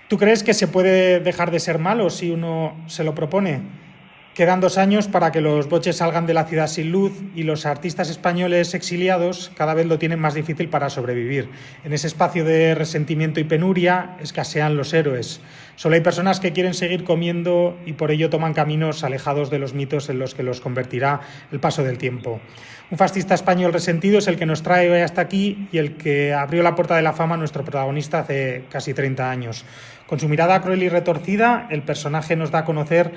¿Tú crees que se puede dejar de ser malo si uno se lo propone? Quedan 2 años para que los boches salgan de la ciudad sin luz y los artistas españoles exiliados cada vez lo tienen más difícil para sobrevivir. En ese espacio de resentimiento y penuria escasean los héroes. Solo hay personas que quieren seguir comiendo y por ello toman caminos alejados de los mitos en los que los convertirá el paso del tiempo. Un fascista español resentido es el que nos trae hoy hasta aquí y el que abrió la puerta de la fama a nuestro protagonista hace casi 30 años. Con su mirada cruel y retorcida, el personaje nos da a conocer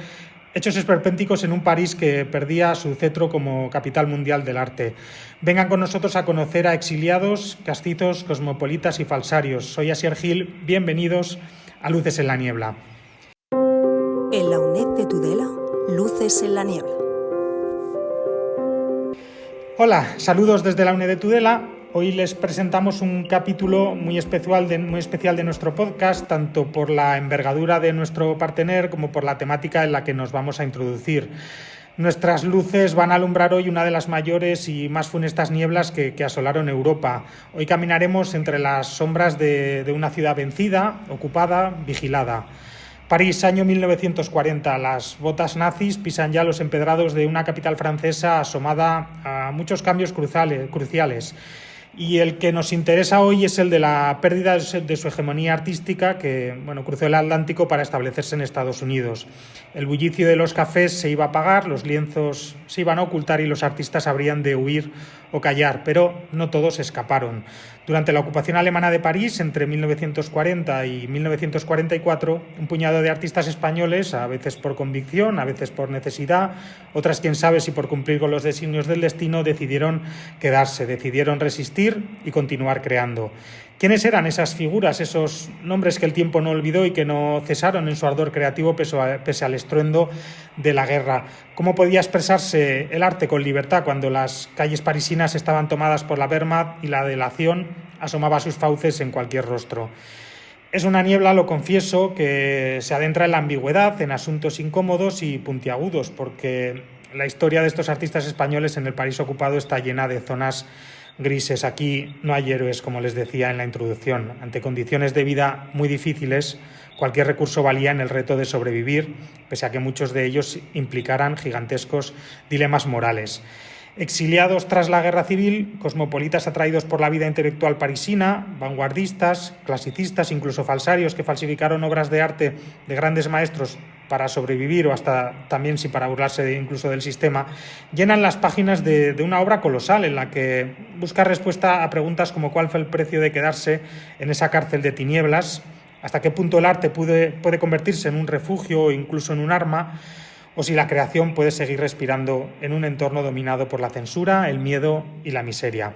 hechos esperpénticos en un París que perdía su cetro como capital mundial del arte. Vengan con nosotros a conocer a exiliados, castizos, cosmopolitas y falsarios. Soy Asier Gil, bienvenidos a Luces en la Niebla. En la UNED de Tudela, Luces en la Niebla. Hola, saludos desde la UNED de Tudela. Hoy les presentamos un capítulo muy especial de nuestro podcast, tanto por la envergadura de nuestro partener como por la temática en la que nos vamos a introducir. Nuestras luces van a alumbrar hoy una de las mayores y más funestas nieblas que asolaron Europa. Hoy caminaremos entre las sombras de una ciudad vencida, ocupada, vigilada. París, año 1940. Las botas nazis pisan ya los empedrados de una capital francesa asomada a muchos cambios cruciales. Y el que nos interesa hoy es el de la pérdida de su hegemonía artística que cruzó el Atlántico para establecerse en Estados Unidos. El bullicio de los cafés se iba a apagar, los lienzos se iban a ocultar y los artistas habrían de huir o callar, pero no todos escaparon. Durante la ocupación alemana de París, entre 1940 y 1944, un puñado de artistas españoles, a veces por convicción, a veces por necesidad, otras quién sabe si por cumplir con los designios del destino, decidieron quedarse, decidieron resistir y continuar creando. ¿Quiénes eran esas figuras, esos nombres que el tiempo no olvidó y que no cesaron en su ardor creativo pese al estruendo de la guerra? ¿Cómo podía expresarse el arte con libertad cuando las calles parisinas estaban tomadas por la Wehrmacht y la delación asomaba sus fauces en cualquier rostro? Es una niebla, lo confieso, que se adentra en la ambigüedad, en asuntos incómodos y puntiagudos, porque la historia de estos artistas españoles en el París ocupado está llena de zonas grises. Aquí no hay héroes, como les decía en la introducción. Ante condiciones de vida muy difíciles, cualquier recurso valía en el reto de sobrevivir, pese a que muchos de ellos implicaran gigantescos dilemas morales. Exiliados tras la guerra civil, cosmopolitas atraídos por la vida intelectual parisina, vanguardistas, clasicistas, incluso falsarios que falsificaron obras de arte de grandes maestros para sobrevivir o hasta también si para burlarse incluso del sistema, llenan las páginas de una obra colosal en la que busca respuesta a preguntas como cuál fue el precio de quedarse en esa cárcel de tinieblas, hasta qué punto el arte puede convertirse en un refugio o incluso en un arma, o si la creación puede seguir respirando en un entorno dominado por la censura, el miedo y la miseria.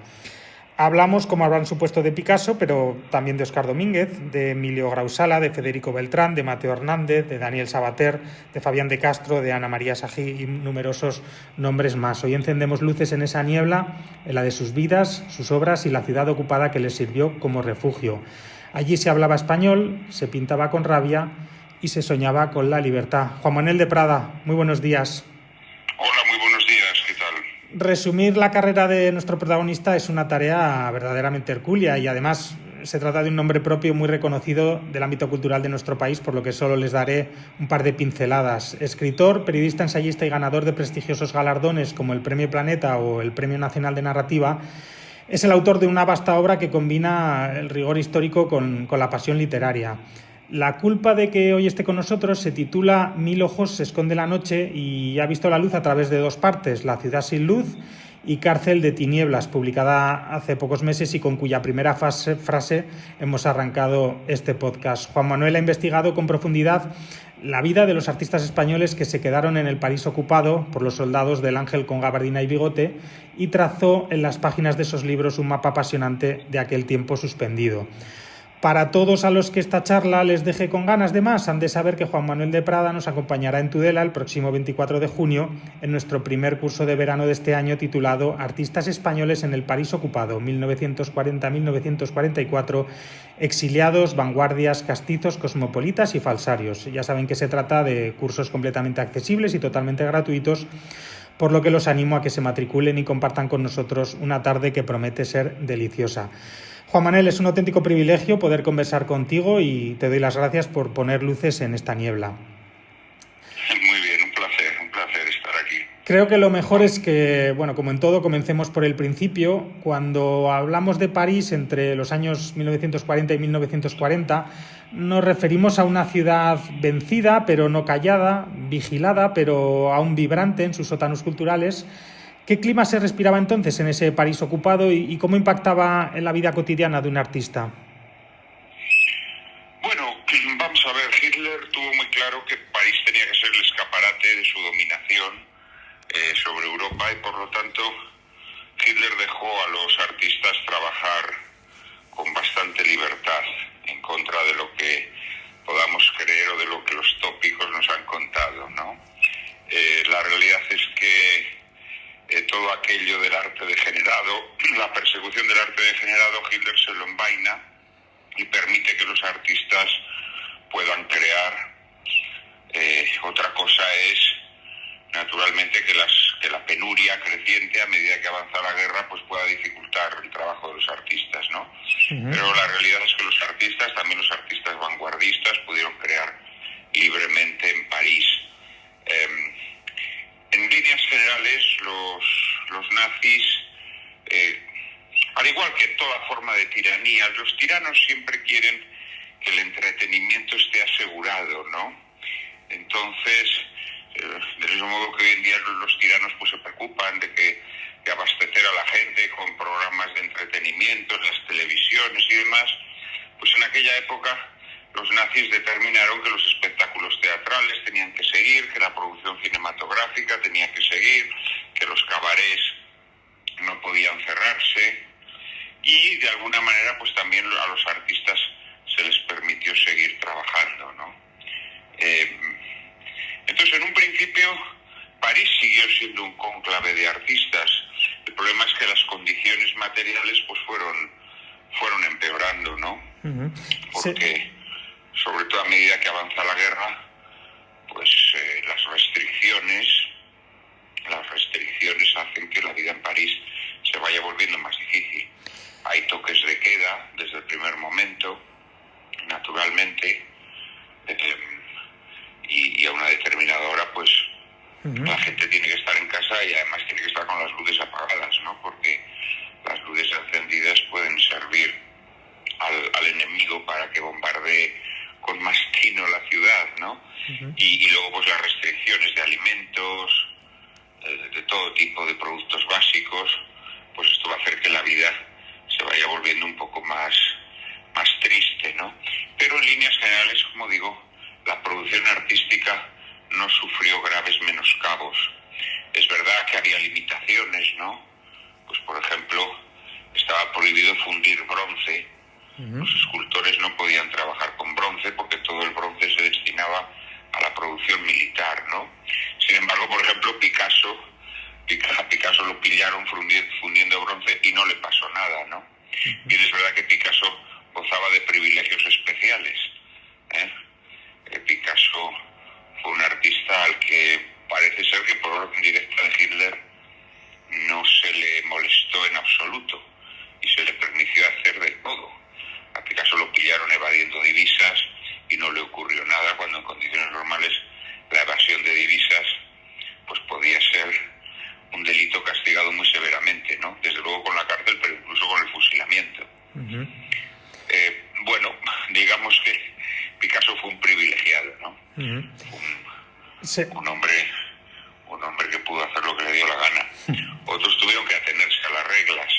Hablamos, como habrán supuesto, de Picasso, pero también de Óscar Domínguez, de Emilio Grausala, de Federico Beltrán, de Mateo Hernández, de Daniel Sabater, de Fabián de Castro, de Ana María Sagí y numerosos nombres más. Hoy encendemos luces en esa niebla, en la de sus vidas, sus obras y la ciudad ocupada que les sirvió como refugio. Allí se hablaba español, se pintaba con rabia y se soñaba con la libertad. Juan Manuel de Prada, muy buenos días. Hola, muy buenos días, ¿qué tal? Resumir la carrera de nuestro protagonista es una tarea verdaderamente hercúlea y además se trata de un nombre propio muy reconocido del ámbito cultural de nuestro país, por lo que solo les daré un par de pinceladas. Escritor, periodista, ensayista y ganador de prestigiosos galardones como el Premio Planeta o el Premio Nacional de Narrativa, es el autor de una vasta obra que combina el rigor histórico con la pasión literaria. La culpa de que hoy esté con nosotros se titula Mil ojos se esconde la noche y ha visto la luz a través de 2 partes, La ciudad sin luz y Cárcel de tinieblas, publicada hace pocos meses y con cuya primera frase hemos arrancado este podcast. Juan Manuel ha investigado con profundidad la vida de los artistas españoles que se quedaron en el París ocupado por los soldados del Ángel con gabardina y bigote y trazó en las páginas de esos libros un mapa apasionante de aquel tiempo suspendido. Para todos a los que esta charla les deje con ganas de más, han de saber que Juan Manuel de Prada nos acompañará en Tudela el próximo 24 de junio en nuestro primer curso de verano de este año titulado Artistas españoles en el París ocupado, 1940-1944, exiliados, vanguardias, castizos, cosmopolitas y falsarios. Ya saben que se trata de cursos completamente accesibles y totalmente gratuitos, por lo que los animo a que se matriculen y compartan con nosotros una tarde que promete ser deliciosa. Juan Manuel, es un auténtico privilegio poder conversar contigo y te doy las gracias por poner luces en esta niebla. Muy bien, un placer estar aquí. Creo que lo mejor es que, bueno, como en todo, comencemos por el principio. Cuando hablamos de París entre los años 1940 y 1940, nos referimos a una ciudad vencida, pero no callada, vigilada, pero aún vibrante en sus sótanos culturales. ¿Qué clima se respiraba entonces en ese París ocupado y cómo impactaba en la vida cotidiana de un artista? Bueno, vamos a ver, Hitler tuvo muy claro que París tenía que ser el escaparate de su dominación sobre Europa y por lo tanto Hitler dejó a los artistas trabajar con bastante libertad en contra de lo que podamos creer o de lo que los tópicos nos han contado, ¿no? La realidad es que todo aquello del arte degenerado, la persecución del arte degenerado, Hitler se lo envaina y permite que los artistas puedan crear. Otra cosa es, naturalmente, que la penuria creciente a medida que avanza la guerra pues pueda dificultar el trabajo de los artistas, ¿no? Uh-huh. Pero la realidad es que los artistas, también los artistas vanguardistas, pudieron crear libremente en París. En líneas generales, los nazis, al igual que toda forma de tiranía, los tiranos siempre quieren que el entretenimiento esté asegurado, ¿no? Entonces, del mismo modo que hoy en día los tiranos pues se preocupan de abastecer a la gente con programas de entretenimiento en las televisiones y demás, pues en aquella época los nazis determinaron que los espectáculos teatrales tenían que seguir, que la producción cinematográfica tenía que seguir, que los cabarets no podían cerrarse y de alguna manera pues también a los artistas se les permitió seguir trabajando, ¿no? Entonces en un principio París siguió siendo un cónclave de artistas. El problema es que las condiciones materiales pues fueron empeorando, ¿no? Uh-huh. Porque sobre todo a medida que avanza la guerra, pues las restricciones hacen que la vida en París se vaya volviendo más difícil. Hay toques de queda desde el primer momento, naturalmente, y a una determinada hora, pues uh-huh. La gente tiene que estar en casa y además tiene que estar con las luces apagadas, ¿no? Porque las luces encendidas pueden servir al enemigo para que bombardee con más tino la ciudad, ¿no? Uh-huh. Y luego pues las restricciones de alimentos, de todo tipo de productos básicos, pues esto va a hacer que la vida se vaya volviendo un poco más triste, ¿no? Pero en líneas generales, como digo, la producción artística no sufrió graves menoscabos. Es verdad que había limitaciones, ¿no? Pues por ejemplo, estaba prohibido fundir bronce. Uh-huh. Los escultores no podían trabajar con bronce porque todo el bronce se destinaba a la producción militar, ¿no? Sin embargo, por ejemplo, a Picasso lo pillaron fundiendo bronce y no le pasó nada, ¿no? Uh-huh. Y es verdad que Picasso gozaba de privilegios especiales, Picasso fue un artista al que parece ser que por orden directa de Hitler no se le molestó en absoluto y se le permitió hacer de todo. A Picasso lo pillaron evadiendo divisas y no le ocurrió nada, cuando en condiciones normales la evasión de divisas pues podía ser un delito castigado muy severamente, ¿no? Desde luego con la cárcel, pero incluso con el fusilamiento. Uh-huh. Bueno, digamos que Picasso fue un privilegiado, ¿no? Uh-huh. Un hombre que pudo hacer lo que le dio la gana. Otros tuvieron que atenerse a las reglas,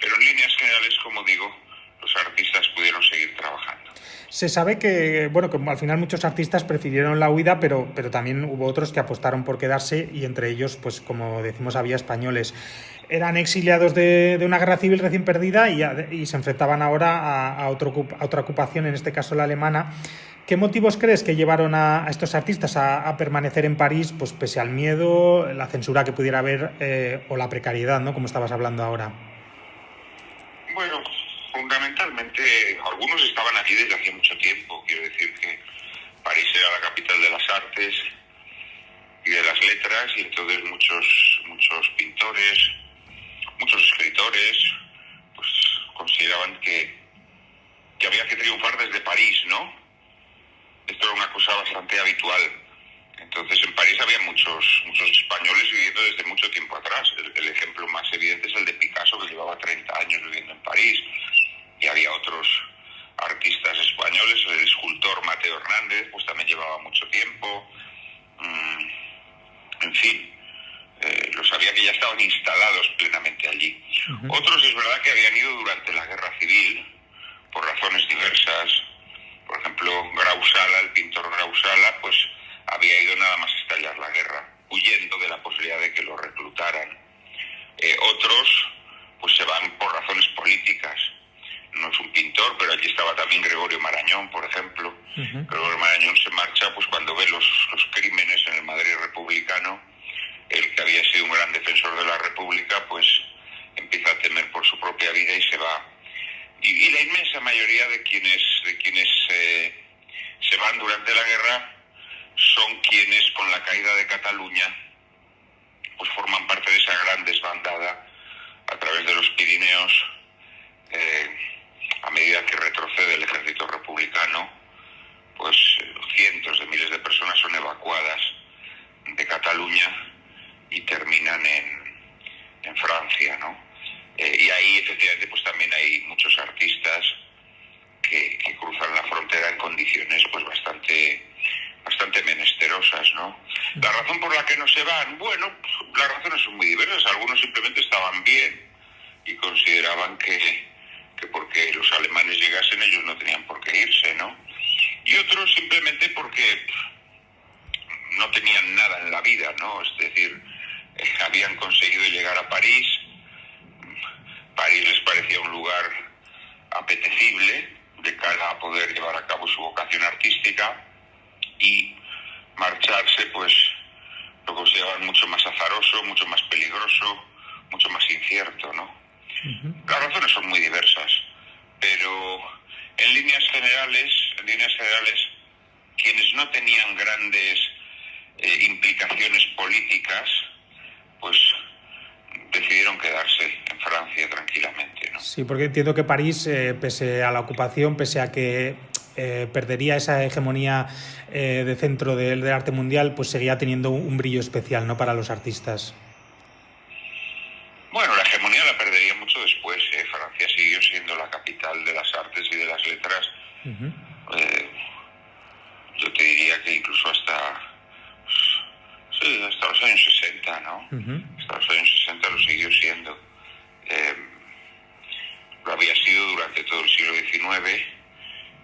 pero en líneas generales, como digo, los artistas pudieron seguir trabajando. Se sabe que, bueno, que al final muchos artistas prefirieron la huida, pero también hubo otros que apostaron por quedarse y entre ellos, pues como decimos, había españoles. Eran exiliados de una guerra civil recién perdida y se enfrentaban ahora a otra ocupación, en este caso la alemana. ¿Qué motivos crees que llevaron a estos artistas a permanecer en París, pues pese al miedo, la censura que pudiera haber o la precariedad, ¿no? Como estabas hablando ahora. Bueno, fundamentalmente algunos estaban aquí desde hacía mucho tiempo. Quiero decir que París era la capital de las artes y de las letras, y entonces muchos pintores, muchos escritores pues consideraban que esto era una cosa bastante habitual. Entonces en París había muchos españoles viviendo desde mucho tiempo atrás. El ejemplo más evidente es el de Picasso, que llevaba 30 años viviendo en París. Y había otros artistas españoles, el escultor Mateo Hernández, pues también llevaba mucho tiempo. En fin, los había que ya estaban instalados plenamente allí. Otros es verdad que habían ido durante la Guerra Civil, por razones diversas. Por ejemplo, Grau Sala, el pintor Grau Sala, pues había ido nada más estallar la guerra, huyendo de la posibilidad de que lo reclutaran. Otros pues se van por razones políticas. No es un pintor, pero allí estaba también Gregorio Marañón, por ejemplo. Gregorio Marañón se marcha pues cuando ve los crímenes en el Madrid republicano. Él, que había sido un gran defensor de la República, pues empieza a temer por su propia vida y se va. Y la inmensa mayoría de quienes se van durante la guerra son quienes, con la caída de Cataluña, pues forman parte de esa gran desbandada a través de los Pirineos. A medida que retrocede el ejército republicano, pues cientos de miles de personas son evacuadas de Cataluña y terminan en Francia, ¿no? Y ahí efectivamente pues también hay muchos artistas que cruzan la frontera en condiciones pues bastante menesterosas, ¿no? La razón por la que no se van, bueno, las razones son muy diversas. Algunos simplemente estaban bien y consideraban que porque los alemanes llegasen ellos no tenían por qué irse, ¿no? Y otros simplemente porque no tenían nada en la vida, ¿no? Es decir, habían conseguido llegar a París. París les parecía un lugar apetecible de cara a poder llevar a cabo su vocación artística, y marcharse pues lo consideraban mucho más azaroso, mucho más peligroso, mucho más incierto, ¿no? Las razones son muy diversas, pero en líneas generales, quienes no tenían grandes implicaciones políticas, pues decidieron quedarse en Francia tranquilamente, ¿no? Sí, porque entiendo que París, pese a la ocupación, pese a que perdería esa hegemonía de centro del arte mundial, pues seguía teniendo un brillo especial, ¿no?, para los artistas. Bueno, la hegemonía la perdería mucho después. Francia siguió siendo la capital de las artes y de las letras. Yo te diría que incluso hasta los años 60, ¿no? Hasta los años 60 lo siguió siendo. Lo había sido durante todo el siglo XIX,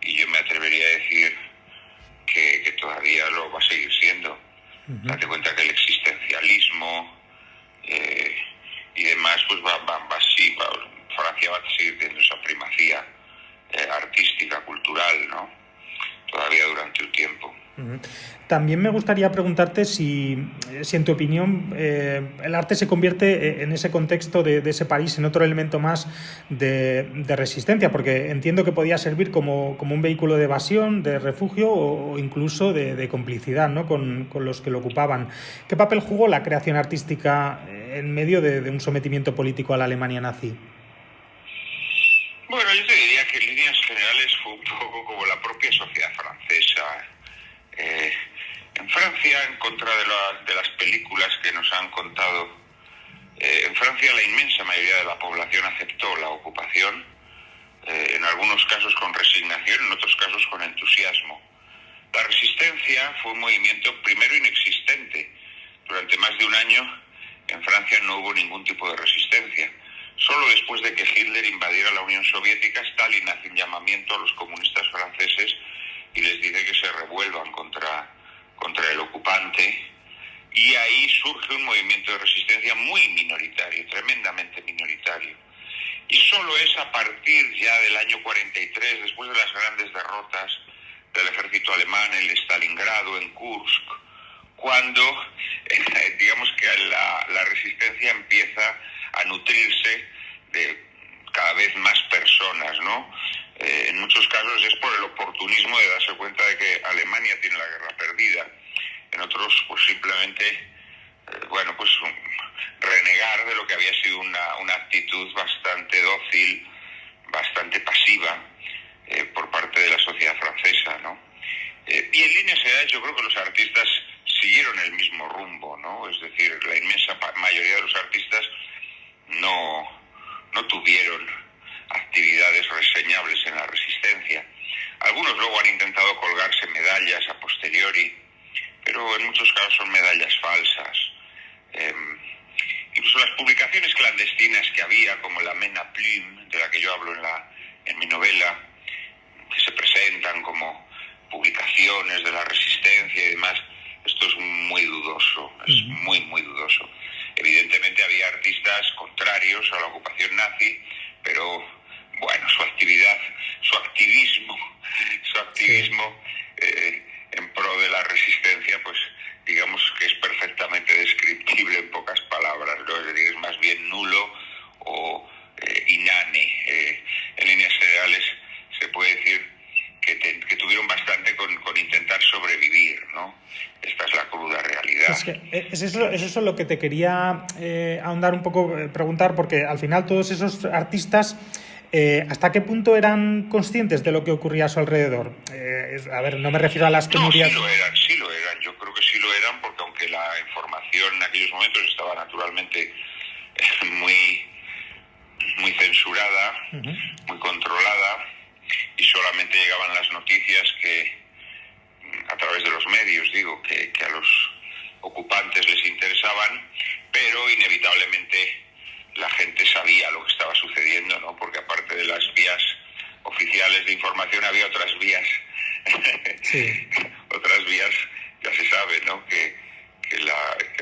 y yo me atrevería a decir que todavía lo va a seguir siendo. Date cuenta que el existencialismo y demás, pues Francia va a seguir teniendo esa primacía artística, cultural, ¿no? Todavía durante un tiempo. También me gustaría preguntarte si en tu opinión el arte se convierte en ese contexto de ese París en otro elemento más de resistencia, porque entiendo que podía servir como un vehículo de evasión, de refugio o incluso de complicidad, ¿no?, con los que lo ocupaban. ¿Qué papel jugó la creación artística en medio de un sometimiento político a la Alemania nazi? Bueno, yo te diría que en líneas generales fue un poco como la propia sociedad francesa. En Francia, en contra de las películas que nos han contado, en Francia la inmensa mayoría de la población aceptó la ocupación, en algunos casos con resignación, en otros casos con entusiasmo. La resistencia fue un movimiento primero inexistente. Durante más de un año en Francia no hubo ningún tipo de resistencia. Solo después de que Hitler invadiera la Unión Soviética, Stalin hace un llamamiento a los comunistas franceses y les dice que se revuelvan contra el ocupante, y ahí surge un movimiento de resistencia muy minoritario, tremendamente minoritario. Y solo es a partir ya del año 43, después de las grandes derrotas del ejército alemán en Stalingrado, en Kursk, cuando digamos que la resistencia empieza a nutrirse de cada vez más personas, ¿no? En muchos casos es por el oportunismo de darse cuenta de que Alemania tiene la guerra perdida. En otros, pues simplemente, renegar de lo que había sido una actitud bastante dócil, bastante pasiva por parte de la sociedad francesa, ¿no? Y en líneas generales yo creo que los artistas siguieron el mismo rumbo, ¿no? Es decir, la inmensa mayoría de los artistas no tuvieron actividades reseñables en la resistencia. Algunos luego han intentado colgarse medallas a posteriori, pero en muchos casos son medallas falsas. Incluso las publicaciones clandestinas que había, como la Mena Plume, de la que yo hablo en mi novela, que se presentan como publicaciones de la resistencia y demás, esto es muy dudoso, es muy, muy dudoso. Evidentemente había artistas contrarios a la ocupación nazi, pero bueno, su activismo en pro de la resistencia, pues digamos que es perfectamente descriptible en pocas palabras, ¿no? Es decir, es más bien nulo o inane. En líneas generales se puede decir que tuvieron bastante con intentar sobrevivir, ¿no? Esta es la cruda realidad. Es eso lo que te quería ahondar un poco, preguntar, porque al final todos esos artistas, ¿hasta qué punto eran conscientes de lo que ocurría a su alrededor? A ver, no me refiero a las penurias... No, sí lo eran. Yo creo que sí lo eran, porque aunque la información en aquellos momentos estaba naturalmente muy, muy censurada, muy controlada, y solamente llegaban las noticias que, a través de los medios, digo, que a los ocupantes les interesaban, pero inevitablemente la gente sabía lo que estaba sucediendo, ¿no? Porque aparte de las vías oficiales de información había otras vías, sí. Otras vías, ya se sabe, ¿no? Que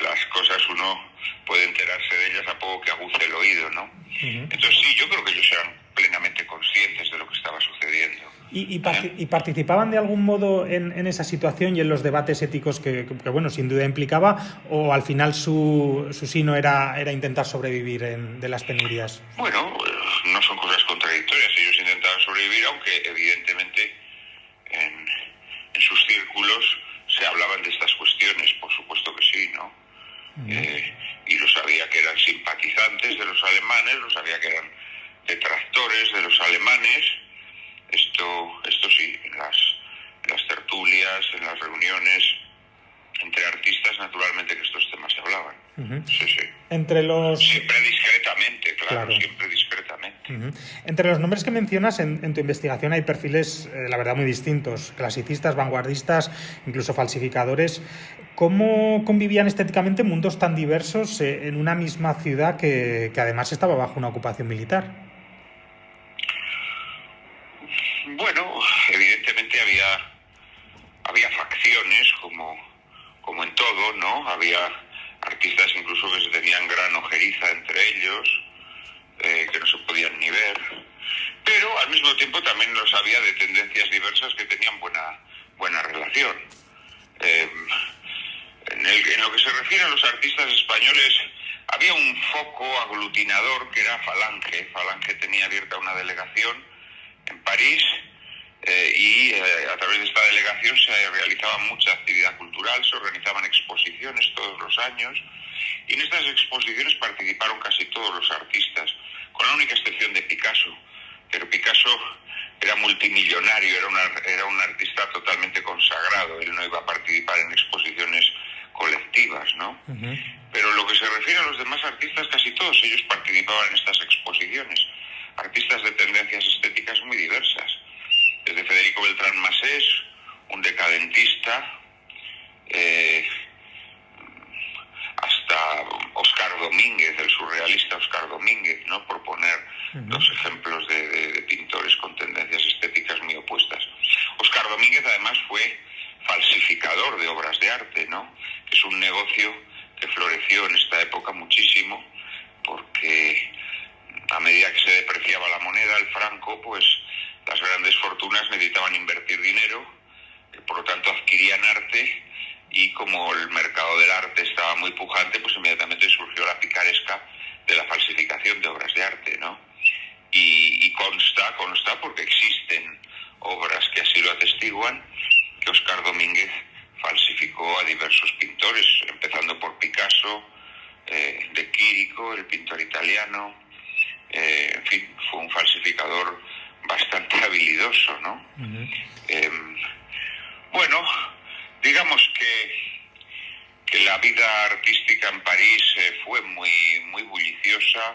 las cosas uno puede enterarse de ellas a poco que aguce el oído, ¿no? Entonces sí, yo creo que ellos eran plenamente conscientes de lo que estaba sucediendo. ¿Y participaban de algún modo en esa situación y en los debates éticos que bueno, sin duda implicaba, o al final su sino era intentar sobrevivir de las penurias? Bueno, no son cosas contradictorias. Ellos intentaban sobrevivir, aunque evidentemente en sus círculos se hablaban de estas cuestiones, por supuesto que sí, ¿no? Y lo sabía que eran simpatizantes de los alemanes, lo sabía que eran detractores de los alemanes. Esto sí, en las tertulias, en las reuniones entre artistas, naturalmente que estos temas se hablaban. Sí. Siempre discretamente, claro. Siempre discretamente. Entre los nombres que mencionas en tu investigación hay perfiles, la verdad, muy distintos: clasicistas, vanguardistas, incluso falsificadores. ¿Cómo convivían estéticamente mundos tan diversos en una misma ciudad que además estaba bajo una ocupación militar? Bueno, evidentemente había facciones, como en todo, ¿no? Había artistas incluso que se tenían gran ojeriza entre ellos, que no se podían ni ver, pero al mismo tiempo también los había de tendencias diversas que tenían buena relación. En lo que se refiere a los artistas españoles, había un foco aglutinador que era Falange. Falange tenía abierta una delegación en París, y a través de esta delegación se realizaba mucha actividad cultural, se organizaban exposiciones todos los años, y en estas exposiciones participaron casi todos los artistas, con la única excepción de Picasso. Pero Picasso era multimillonario, era un artista totalmente consagrado, él no iba a participar en exposiciones colectivas, ¿no? Pero lo que se refiere a los demás artistas, casi todos ellos participaban en estas exposiciones, artistas de tendencias estéticas muy diversas, desde Federico Beltrán Masés, un decadentista, hasta Óscar Domínguez, el surrealista Óscar Domínguez, ¿no? Por poner dos ejemplos de pintores con tendencias estéticas muy opuestas. Óscar Domínguez además fue falsificador de obras de arte, ¿no? Que es un negocio que floreció en esta época muchísimo, porque a medida que se depreciaba la moneda, el franco, pues las grandes fortunas necesitaban invertir dinero, por lo tanto adquirían arte, y como el mercado del arte estaba muy pujante, pues inmediatamente surgió la picaresca de la falsificación de obras de arte, ¿no? Y consta porque existen obras que así lo atestiguan, que Óscar Domínguez falsificó a diversos pintores, empezando por Picasso, de Quirico, el pintor italiano. En fin, fue un falsificador bastante habilidoso, ¿no? Bueno, digamos que la vida artística en París fue muy bulliciosa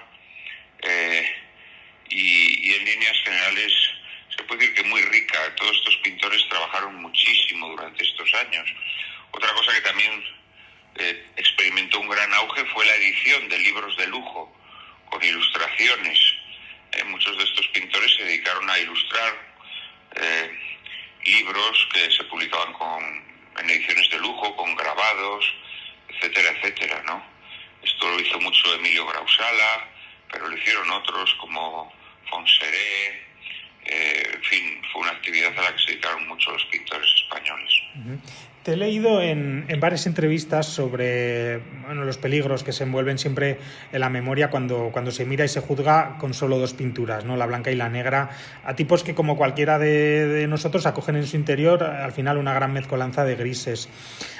y en líneas generales se puede decir que muy rica. Todos estos pintores trabajaron muchísimo durante estos años. Otra cosa que también experimentó un gran auge fue la edición de libros de lujo con ilustraciones. Muchos de estos pintores se dedicaron a ilustrar libros que se publicaban en ediciones de lujo, con grabados, etcétera, etcétera, ¿no? Esto lo hizo mucho Emilio Grausala, pero lo hicieron otros como Fonseré. En fin, fue una actividad a la que se dedicaron mucho los pintores españoles. Te he leído en varias entrevistas sobre los peligros que se envuelven siempre en la memoria cuando se mira y se juzga con solo dos pinturas, ¿no? La blanca y la negra, a tipos que, como cualquiera de nosotros, acogen en su interior al final una gran mezcolanza de grises.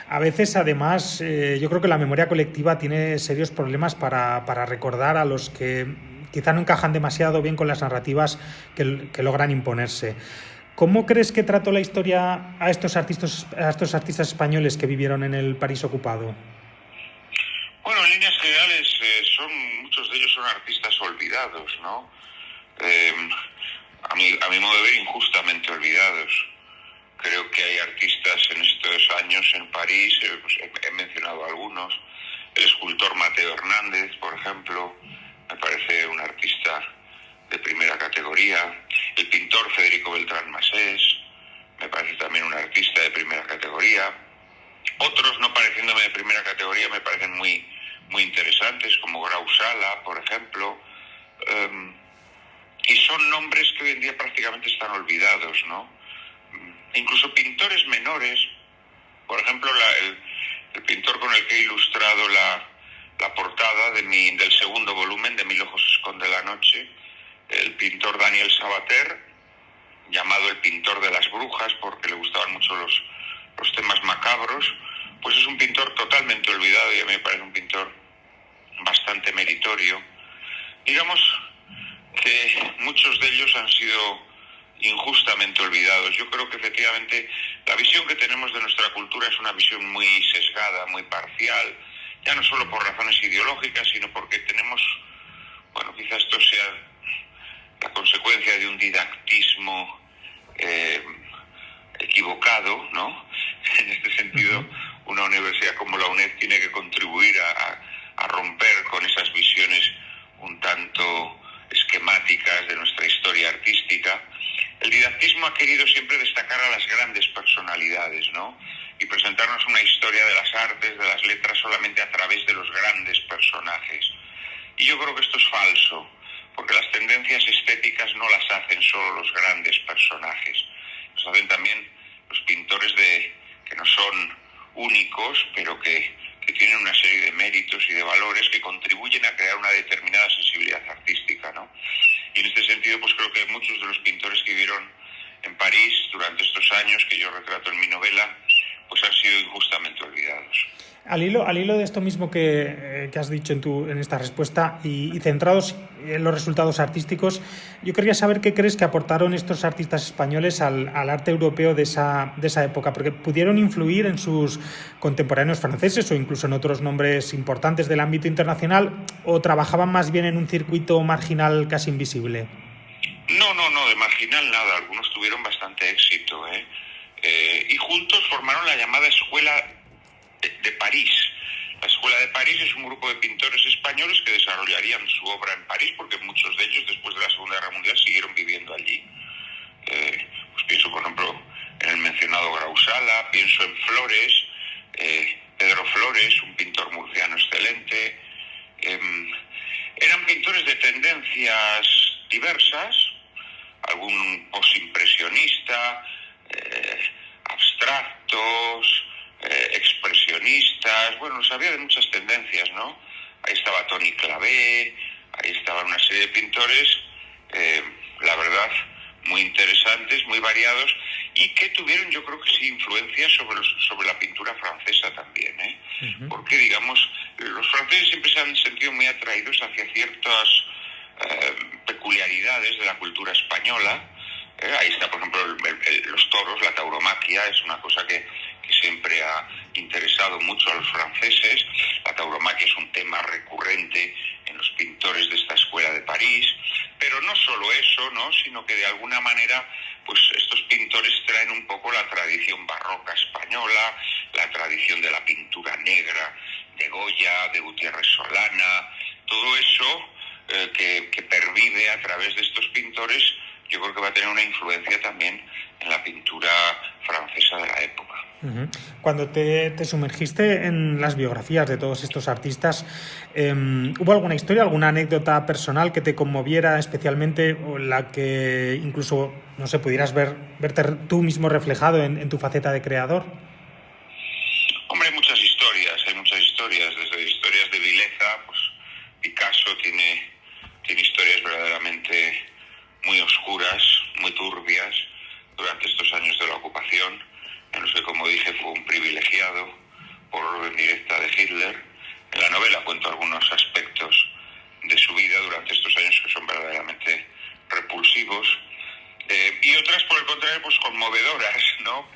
A veces, además, yo creo que la memoria colectiva tiene serios problemas para recordar a los que quizá no encajan demasiado bien con las narrativas que logran imponerse. ¿Cómo crees que trató la historia a estos artistas españoles que vivieron en el París ocupado? Bueno, en líneas generales, muchos de ellos son artistas olvidados, ¿no? A mi modo de ver, injustamente olvidados. Creo que hay artistas en estos años en París, pues he mencionado algunos. El escultor Mateo Hernández, por ejemplo, me parece un artista de primera categoría. El pintor Federico Beltrán Masés me parece también un artista de primera categoría. Otros, no pareciéndome de primera categoría, me parecen muy interesantes, como Grausala, por ejemplo. Y son nombres que hoy en día prácticamente están olvidados, ¿no? Incluso pintores menores, por ejemplo, el pintor con el que he ilustrado la portada del segundo volumen de Mil ojos esconde la noche, el pintor Daniel Sabater, llamado el pintor de las brujas porque le gustaban mucho los temas macabros, pues es un pintor totalmente olvidado y a mí me parece un pintor bastante meritorio. Digamos que muchos de ellos han sido injustamente olvidados. Yo creo que efectivamente la visión que tenemos de nuestra cultura es una visión muy sesgada, muy parcial, ya no solo por razones ideológicas, sino porque tenemos, bueno, quizás esto sea la consecuencia de un didactismo equivocado, ¿no? En este sentido, una universidad como la UNED tiene que contribuir a romper con esas visiones un tanto esquemáticas de nuestra historia artística. El didactismo ha querido siempre destacar a las grandes personalidades, ¿no? Y presentarnos una historia de las artes, de las letras, solamente a través de los grandes personajes. Y yo creo que esto es falso, porque las tendencias estéticas no las hacen solo los grandes personajes, las hacen también los pintores que no son únicos, pero que tienen una serie de méritos y de valores que contribuyen a crear una determinada sensibilidad artística, ¿no? Y en este sentido, pues creo que muchos de los pintores que vivieron en París durante estos años, que yo retrato en mi novela, pues han sido injustamente olvidados. Al hilo de esto mismo que has dicho en esta respuesta y centrados en los resultados artísticos, yo quería saber qué crees que aportaron estos artistas españoles al arte europeo de esa época, porque pudieron influir en sus contemporáneos franceses o incluso en otros nombres importantes del ámbito internacional, o trabajaban más bien en un circuito marginal casi invisible. No, de marginal nada. Algunos tuvieron bastante éxito, y juntos formaron la llamada Escuela de París. La Escuela de París es un grupo de pintores españoles que desarrollarían su obra en París, porque muchos de ellos después de la Segunda Guerra Mundial siguieron viviendo allí. Pues pienso, por ejemplo, en el mencionado Grausala, pienso en Flores, Pedro Flores, un pintor murciano excelente. Eran pintores de tendencias diversas, algún posimpresionista, abstractos, expresionistas, bueno, había de muchas tendencias, ¿no? Ahí estaba Tony Clavé, ahí estaban una serie de pintores, la verdad, muy interesantes, muy variados, y que tuvieron, yo creo que sí, influencia sobre la pintura francesa también, Porque, digamos, los franceses siempre se han sentido muy atraídos hacia ciertas peculiaridades de la cultura española, Ahí está, por ejemplo, los toros, la tauromaquia, es una cosa que siempre ha interesado mucho a los franceses. La tauromaquia es un tema recurrente en los pintores de esta escuela de París, pero no solo eso, ¿no?, sino que de alguna manera pues estos pintores traen un poco la tradición barroca española, la tradición de la pintura negra de Goya, de Gutiérrez Solana, todo eso que pervive a través de estos pintores, yo creo que va a tener una influencia también en la pintura francesa de la época. Cuando te sumergiste en las biografías de todos estos artistas, ¿hubo alguna historia, alguna anécdota personal que te conmoviera especialmente, o en la que incluso, no sé, pudieras verte tú mismo reflejado en tu faceta de creador? Hombre, hay muchas historias, desde historias de vileza, pues Picasso tiene historias verdaderamente muy oscuras, muy turbias, durante estos años de la ocupación, en los que, como dije, fue un privilegiado por orden directa de Hitler. En la novela cuento algunos aspectos de su vida durante estos años que son verdaderamente repulsivos, y otras, por el contrario, pues conmovedoras, ¿no?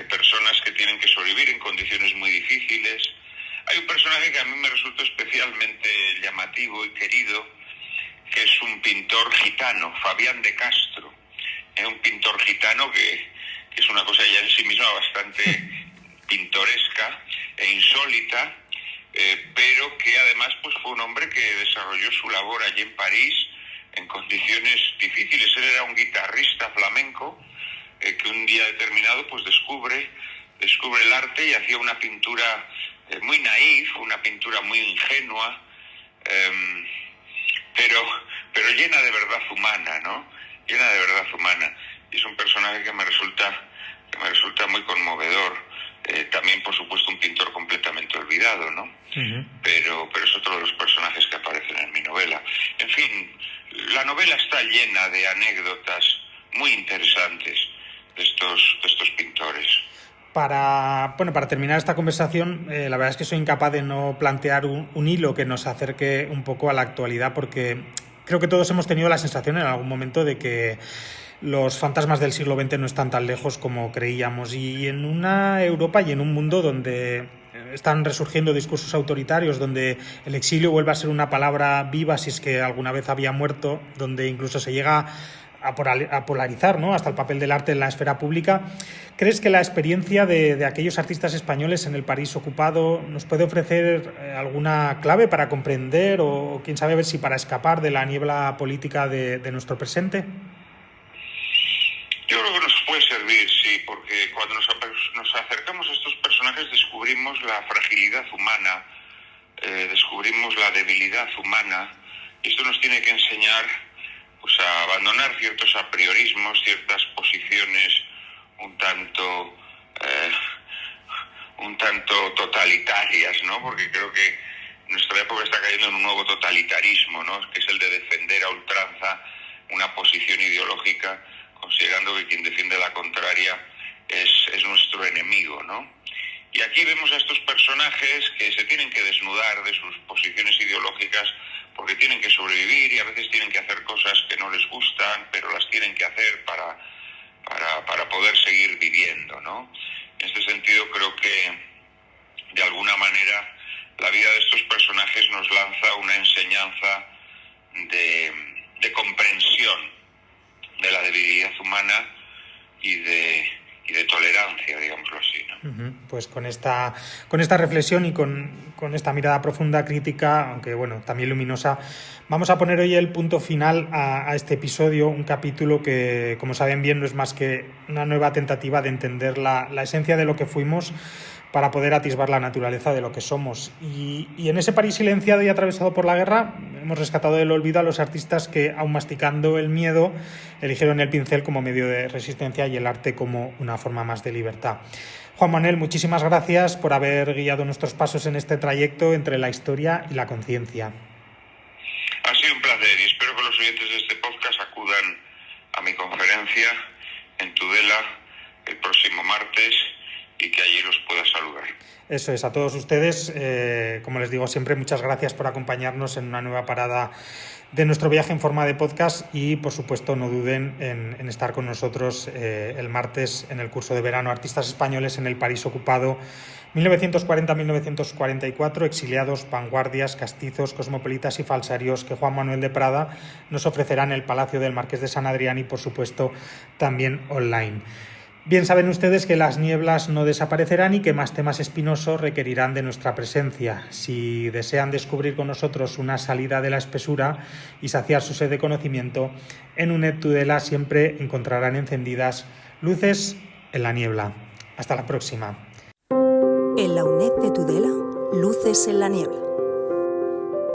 Personas que tienen que sobrevivir en condiciones muy difíciles. Hay un personaje que a mí me resultó especialmente llamativo y querido, que es un pintor gitano, Fabián de Castro. Es un pintor gitano que es una cosa ya en sí misma bastante pintoresca e insólita, pero que además pues fue un hombre que desarrolló su labor allí en París en condiciones difíciles. Él era un guitarrista flamenco que un día determinado pues descubre el arte y hacía una pintura muy naif, una pintura muy ingenua, pero llena de verdad humana, ¿no? Llena de verdad humana. Y es un personaje que me resulta muy conmovedor. También, por supuesto, un pintor completamente olvidado, ¿no? Pero es otro de los personajes que aparecen en mi novela. En fin, la novela está llena de anécdotas muy interesantes de estos pintores. Para terminar esta conversación, la verdad es que soy incapaz de no plantear un hilo que nos acerque un poco a la actualidad, porque creo que todos hemos tenido la sensación en algún momento de que los fantasmas del siglo XX no están tan lejos como creíamos, y en una Europa y en un mundo donde están resurgiendo discursos autoritarios, donde el exilio vuelve a ser una palabra viva si es que alguna vez había muerto, donde incluso se llega a polarizar, ¿no?, hasta el papel del arte en la esfera pública. ¿Crees que la experiencia de aquellos artistas españoles en el París ocupado nos puede ofrecer alguna clave para comprender o quién sabe ver si para escapar de la niebla política de nuestro presente? Yo creo que nos puede servir, sí, porque cuando nos acercamos a estos personajes descubrimos la fragilidad humana, descubrimos la debilidad humana, y esto nos tiene que enseñar pues a abandonar ciertos apriorismos, ciertas posiciones un tanto totalitarias, ¿no? Porque creo que nuestra época está cayendo en un nuevo totalitarismo, ¿no?, que es el de defender a ultranza una posición ideológica, considerando que quien defiende la contraria es nuestro enemigo, ¿no? Y aquí vemos a estos personajes que se tienen que desnudar de sus posiciones ideológicas porque tienen que sobrevivir, y a veces tienen que hacer cosas que no les gustan, pero las tienen que hacer para poder seguir viviendo, ¿no? En este sentido creo que de alguna manera la vida de estos personajes nos lanza una enseñanza de comprensión de la debilidad humana y de tolerancia, digámoslo así, ¿no? Pues con esta reflexión y con esta mirada profunda, crítica, aunque bueno, también luminosa, vamos a poner hoy el punto final a este episodio, un capítulo que, como saben bien, no es más que una nueva tentativa de entender la esencia de lo que fuimos para poder atisbar la naturaleza de lo que somos. Y en ese París silenciado y atravesado por la guerra, hemos rescatado del olvido a los artistas que, aun masticando el miedo, eligieron el pincel como medio de resistencia y el arte como una forma más de libertad. Juan Manuel, muchísimas gracias por haber guiado nuestros pasos en este trayecto entre la historia y la conciencia. Ha sido un placer y espero que los oyentes de este podcast acudan a mi conferencia en Tudela el próximo martes y que allí los pueda saludar. Eso es, a todos ustedes, como les digo siempre, muchas gracias por acompañarnos en una nueva parada de nuestro viaje en forma de podcast y, por supuesto, no duden en estar con nosotros el martes en el curso de verano Artistas Españoles en el París ocupado 1940-1944, exiliados, vanguardias, castizos, cosmopolitas y falsarios que Juan Manuel de Prada nos ofrecerá en el Palacio del Marqués de San Adrián y, por supuesto, también online. Bien saben ustedes que las nieblas no desaparecerán y que más temas espinosos requerirán de nuestra presencia. Si desean descubrir con nosotros una salida de la espesura y saciar su sed de conocimiento, en UNED Tudela siempre encontrarán encendidas luces en la niebla. Hasta la próxima. En la UNED de Tudela, luces en la niebla.